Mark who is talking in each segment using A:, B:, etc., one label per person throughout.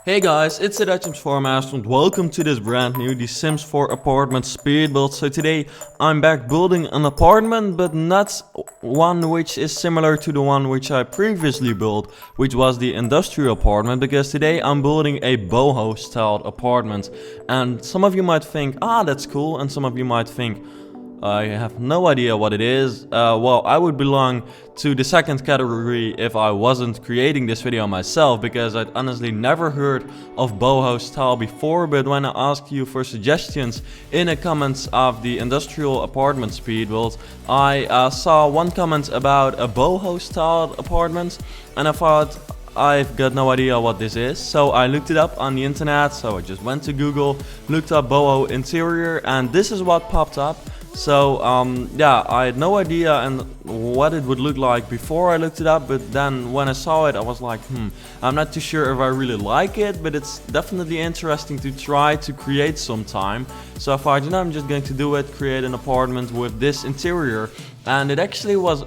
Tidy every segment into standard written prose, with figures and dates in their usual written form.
A: Hey guys, it's the Dutch Sims 4 Master and welcome to this brand new The Sims 4 apartment speed build. So today I'm back building an apartment, but not one which is similar to the one which I previously built, which was the industrial apartment, because today I'm building a boho styled apartment. And some of you might think, that's cool, and some of you might think, I have no idea what it is. Well, I would belong to the second category if I wasn't creating this video myself, because I'd honestly never heard of boho style before. But when I asked you for suggestions in the comments of the industrial apartment speed build, I saw one comment about a boho style apartment, and I thought, I've got no idea what this is, so I looked it up on the internet. So I just went to Google, looked up boho interior, and this is what popped up. So yeah, I had no idea and what it would look like before I looked it up, but then when I saw it I was like, I'm not too sure if I really like it, but it's definitely interesting to try to create sometime. So I thought, I'm just going to do it, create an apartment with this interior, and it actually was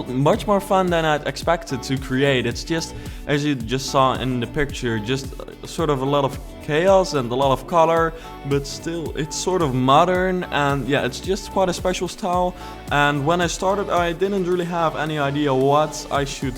A: much more fun than I'd expected to create. It's just, as you just saw in the picture, just sort of a lot of chaos and a lot of color, but still it's sort of modern, and yeah, it's just quite a special style. And when I started, I didn't really have any idea what I should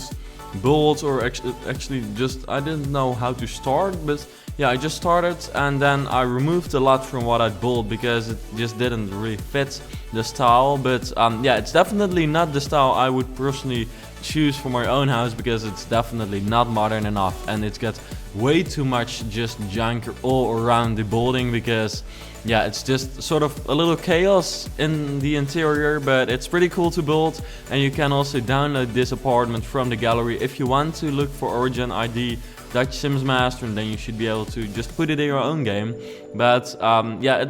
A: build, or actually just I didn't know how to start. But yeah, I just started, and then I removed a lot from what I'd built because it just didn't really fit the style. But yeah, it's definitely not the style I would personally choose for my own house, because it's definitely not modern enough, and it's got way too much just junk all around the building, because yeah, it's just sort of a little chaos in the interior. But it's pretty cool to build, and you can also download this apartment from the gallery if you want to. Look for Origin ID Dutch Sims Master, and then you should be able to just put it in your own game. But yeah,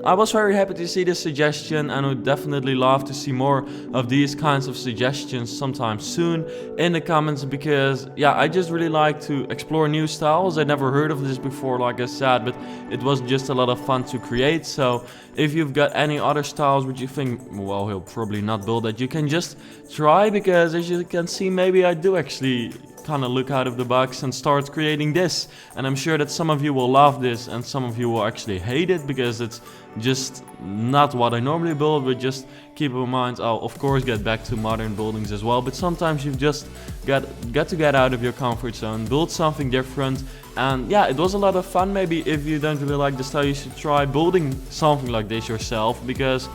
A: I was very happy to see this suggestion, and would definitely love to see more of these kinds of suggestions sometime soon in the comments, because yeah, I just really like to explore new styles. I never heard of this before, like I said, but it was just a lot of fun to create. So if you've got any other styles which you think, well, he'll probably not build that, you can just try, because as you can see, maybe I do actually kind of look out of the box and start creating this. And I'm sure that some of you will love this and some of you will actually hate it, because it's just not what I normally build. But just keep in mind, I'll of course get back to modern buildings as well, but sometimes you've just got to get out of your comfort zone, build something different. And yeah, it was a lot of fun. Maybe if you don't really like the style, you should try building something like this yourself, because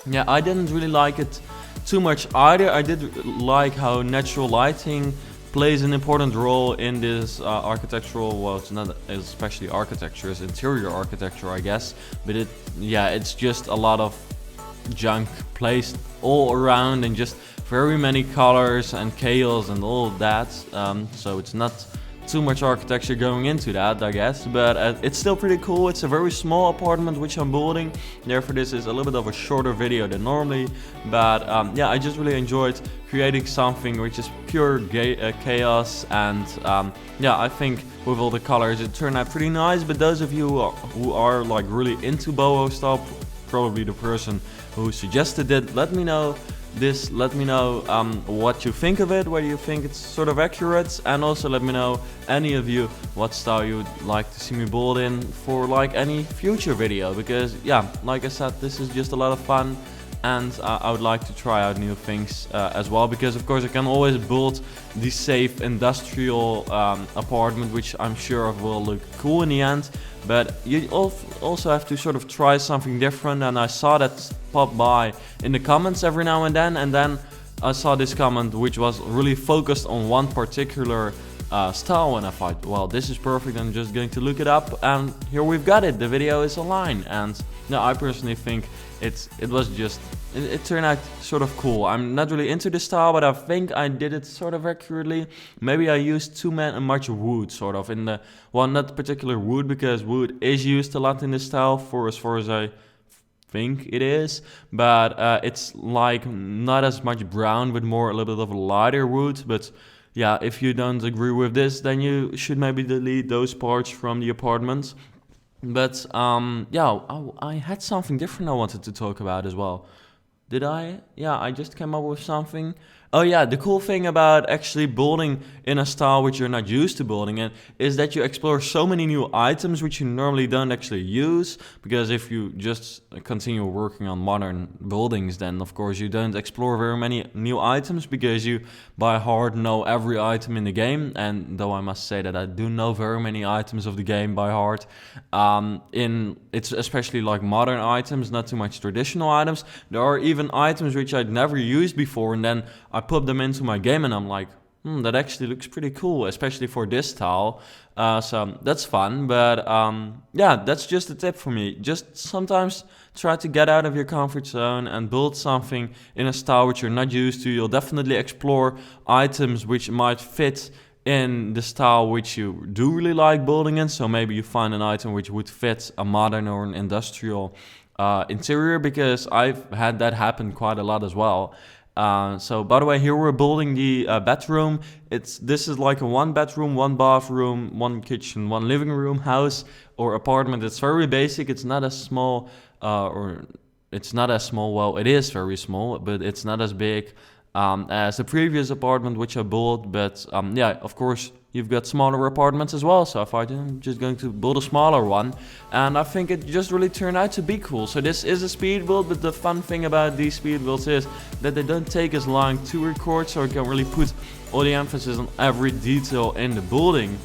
A: yeah, I didn't really like it too much either. I did like how natural lighting plays an important role in this architectural, well, it's not especially architecture, it's interior architecture, I guess. But it's just a lot of junk placed all around, and just very many colors and chaos and all of that. So it's not too much architecture going into that, I guess, but it's still pretty cool. It's a very small apartment which I'm building, therefore this is a little bit of a shorter video than normally. But yeah, I just really enjoyed creating something which is pure chaos, and yeah, I think with all the colors it turned out pretty nice. But those of you who are like really into boho style, probably the person who suggested it, let me know what you think of it, whether you think it's sort of accurate, and also let me know, any of you, what style you would like to see me build in for like any future video. Because yeah, like I said, this is just a lot of fun, and I would like to try out new things as well, because of course I can always build the safe industrial apartment, which I'm sure will look cool in the end. But you also have to sort of try something different, and I saw that pop by in the comments every now and then I saw this comment which was really focused on one particular style, and I thought, well, this is perfect. I'm just going to look it up, and here we've got it. The video is online, and no, I personally think it turned out sort of cool. I'm not really into this style, but I think I did it sort of accurately. Maybe I used too much wood, sort of, in the, well, not particular wood, because wood is used a lot in this style, for as far as I think it is. But it's like not as much brown, but more a little bit of lighter wood. But yeah, if you don't agree with this, then you should maybe delete those parts from the apartment. But yeah, I had something different I wanted to talk about as well. Did I? Yeah, I just came up with something. Oh yeah, the cool thing about actually building in a style which you're not used to building in is that you explore so many new items which you normally don't actually use, because if you just continue working on modern buildings, then of course you don't explore very many new items because you by heart know every item in the game. And though I must say that I do know very many items of the game by heart, it's especially like modern items, not too much traditional items. There are even items which I'd never used before, and then I put them into my game and I'm like, that actually looks pretty cool, especially for this style. So that's fun. But yeah, that's just a tip for me. Just sometimes try to get out of your comfort zone and build something in a style which you're not used to. You'll definitely explore items which might fit in the style which you do really like building in. So maybe you find an item which would fit a modern or an industrial interior, because I've had that happen quite a lot as well. So by the way, here we're building the bedroom. This is like a 1 bedroom, 1 bathroom, 1 kitchen, 1 living room house or apartment. It's very basic. It's not as small, well, it is very small, but it's not as big as the previous apartment which I built. But yeah, of course, you've got smaller apartments as well. So I'm just going to build a smaller one. And I think it just really turned out to be cool. So this is a speed build, but the fun thing about these speed builds is that they don't take as long to record. So I can really put all the emphasis on every detail in the building,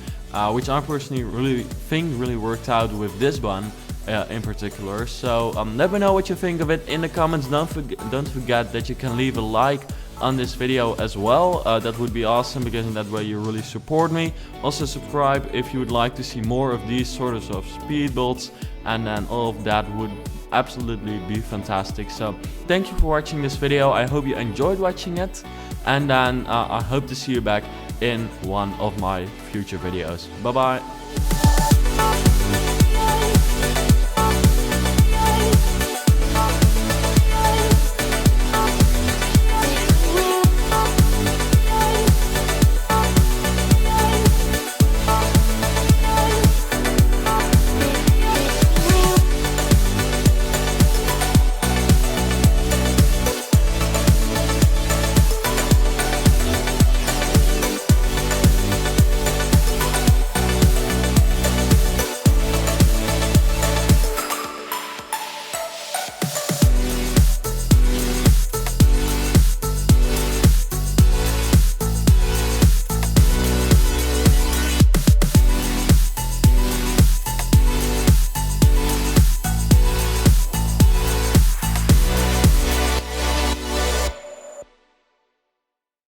A: which I personally really think really worked out with this one. In particular. So let me know what you think of it in the comments. Don't forget that you can leave a like on this video as well. That would be awesome, because in that way you really support me. Also subscribe if you would like to see more of these sorts of speed builds, and then all of that would absolutely be fantastic. So thank you for watching this video. I hope you enjoyed watching it, and then I hope to see you back in one of my future videos. Bye bye.